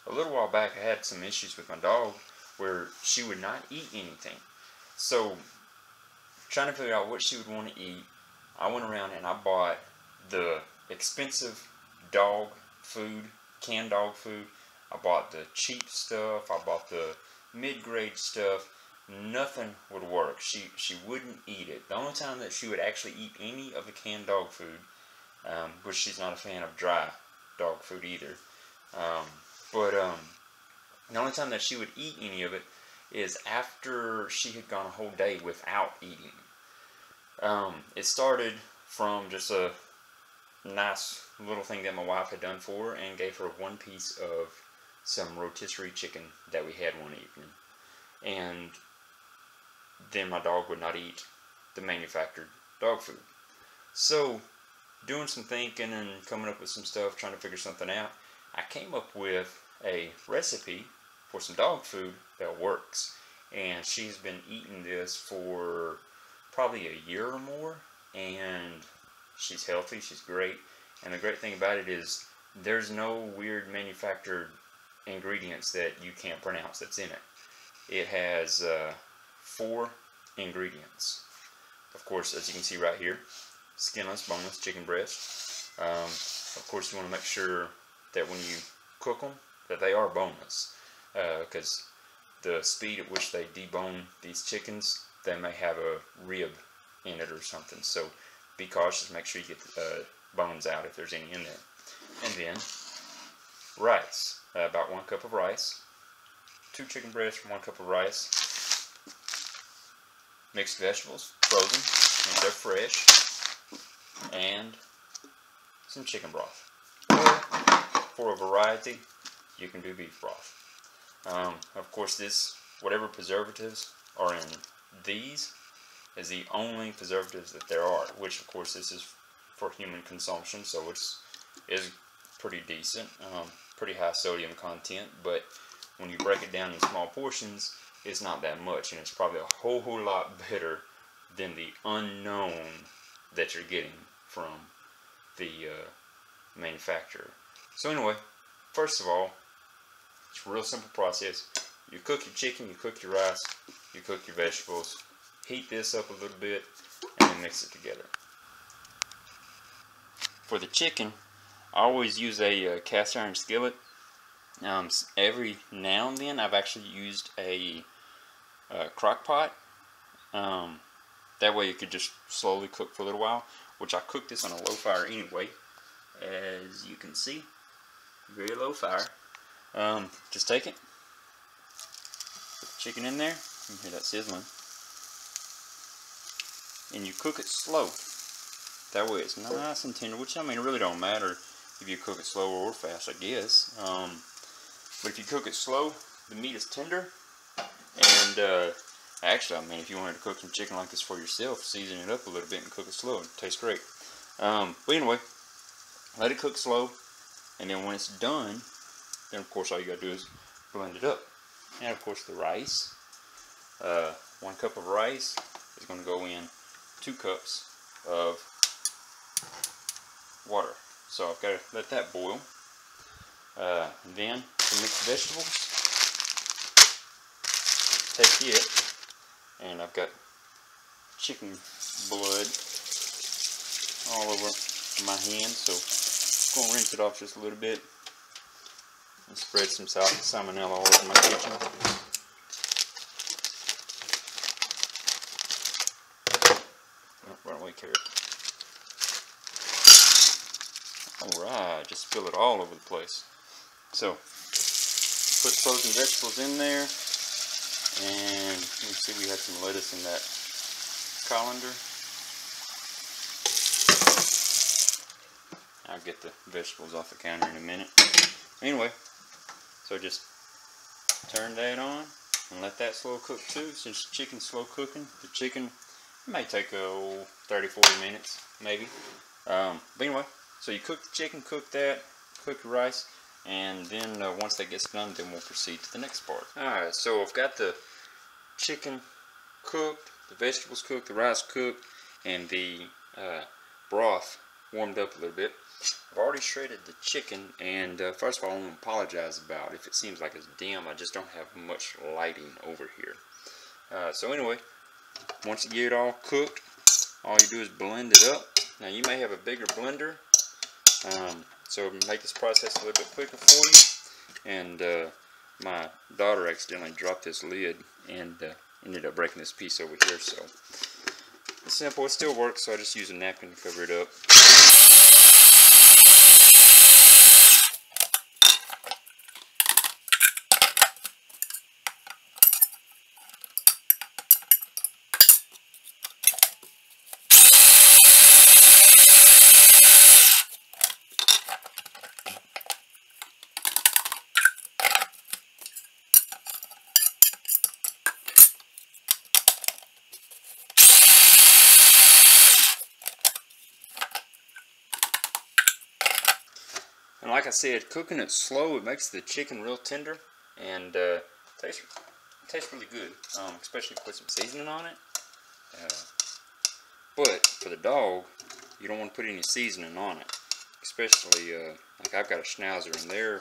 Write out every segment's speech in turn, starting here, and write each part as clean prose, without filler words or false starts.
a little while back I had some issues with my dog where she would not eat anything. So, trying to figure out what she would want to eat, I went around and I bought the expensive dog food, canned dog food. I bought the cheap stuff. I bought the mid-grade stuff. Nothing would work. She wouldn't eat it. The only time that she would actually eat any of the canned dog food, which she's not a fan of dry dog food either, but the only time that she would eat any of it is after she had gone a whole day without eating. It started from just a nice little thing that my wife had done for her and gave her one piece of some rotisserie chicken that we had one evening. And then my dog would not eat the manufactured dog food. So, doing some thinking and coming up with some stuff, trying to figure something out, I came up with a recipe for some dog food that works. And she's been eating this for probably a year or more, and she's healthy, she's great. And the great thing about it is there's no weird manufactured ingredients that you can't pronounce that's in it. It has 4 ingredients. Of course, as you can see right here, skinless, boneless chicken breast. Of course, you want to make sure that when you cook them, that they are boneless, because the speed at which they debone these chickens, they may have a rib in it or something. So be cautious. Make sure you get the bones out if there's any in there. And then rice, about 1 cup of rice, 2 chicken breasts, 1 cup of rice, mixed vegetables, frozen, and they're fresh, and some chicken broth. Or, for a variety, you can do beef broth. Of course, whatever preservatives are in these is the only preservatives that there are, which of course this is for human consumption, so is pretty decent, pretty high sodium content, but when you break it down in small portions, it's not that much, and it's probably a whole lot better than the unknown that you're getting from the manufacturer. So anyway, first of all, it's a real simple process. You cook your chicken, you cook your rice, you cook your vegetables, heat this up a little bit, and then mix it together. For the chicken, I always use a cast iron skillet. Every now and then I've actually used a crock pot. That way you could just slowly cook for a little while, which I cook this on a low fire anyway, as you can see, very low fire. Just take it, put the chicken in there, you can hear that sizzling, and you cook it slow. That way it's nice and tender, which I mean it really don't matter if you cook it slow or fast, I guess. But if you cook it slow, the meat is tender, and actually, I mean, if you wanted to cook some chicken like this for yourself, season it up a little bit and cook it slow, it tastes great. But anyway, let it cook slow, and then when it's done, then of course all you gotta do is blend it up. And of course the rice, 1 cup of rice is gonna go in 2 cups of water. So I've got to let that boil. Then the mixed vegetables, take it, and I've got chicken blood all over my hand, so I'm going to rinse it off just a little bit and spread some salmonella all over my kitchen. Oh, run away, carrot. Alright, just spill it all over the place. So, put frozen vegetables in there, and you see we had some lettuce in that colander. I'll get the vegetables off the counter in a minute. Anyway, so just turn that on and let that slow cook too. Since the chicken's slow cooking, the chicken may take 30-40 minutes maybe. But anyway, so you cook the chicken, cook that, cook your rice, and then once that gets done, then we'll proceed to the next part. Alright, so I've got the chicken cooked, the vegetables cooked, the rice cooked, and the broth warmed up a little bit. I've already shredded the chicken, and first of all, I want to apologize about if it seems like it's dim. I just don't have much lighting over here. So anyway, once you get it all cooked, all you do is blend it up. Now you may have a bigger blender, so make this process a little bit quicker for you. And my daughter accidentally dropped this lid and ended up breaking this piece over here. So it's simple, it still works, so I just use a napkin to cover it up. And like I said, cooking it slow, it makes the chicken real tender and tastes really good, especially if you put some seasoning on it. But for the dog, you don't want to put any seasoning on it, especially like I've got a schnauzer, and their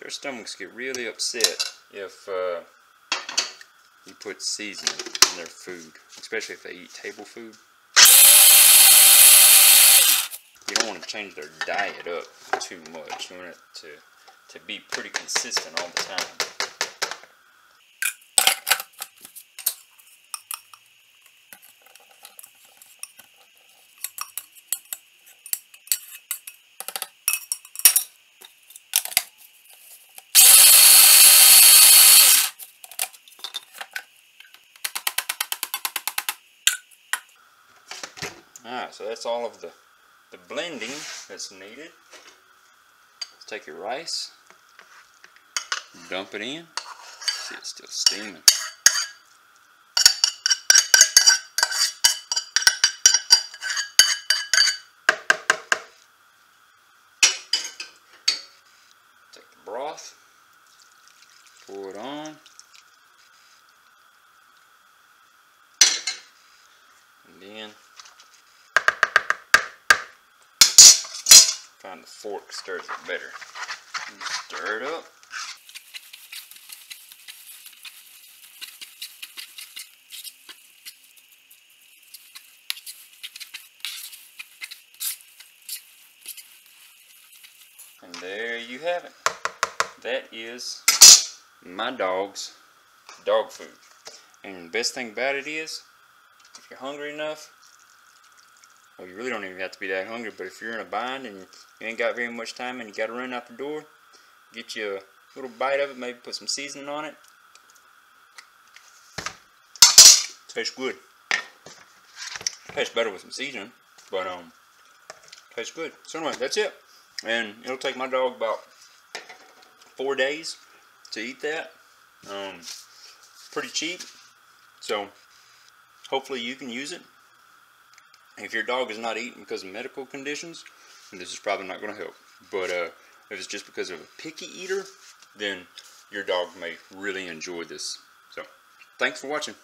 stomachs get really upset if you put seasoning in their food, especially if they eat table food. You don't want to change their diet up too much. You want it to be pretty consistent all the time. Alright, so that's all of the blending that's needed. Let's take your rice, dump it in. See, it's still steaming. Take the broth, pour it on, and then find the fork stirs it better. You stir it up. And there you have it. That is my dog's dog food. And the best thing about it is, if you're hungry enough, well, you really don't even have to be that hungry, but if you're in a bind and you ain't got very much time and you got to run out the door, get you a little bite of it, maybe put some seasoning on it. Tastes good. Tastes better with some seasoning, but tastes good. So anyway, that's it. And it'll take my dog about 4 days to eat that. Pretty cheap, so hopefully you can use it. If your dog is not eating because of medical conditions, then this is probably not going to help. But if it's just because of a picky eater, then your dog may really enjoy this. So, thanks for watching.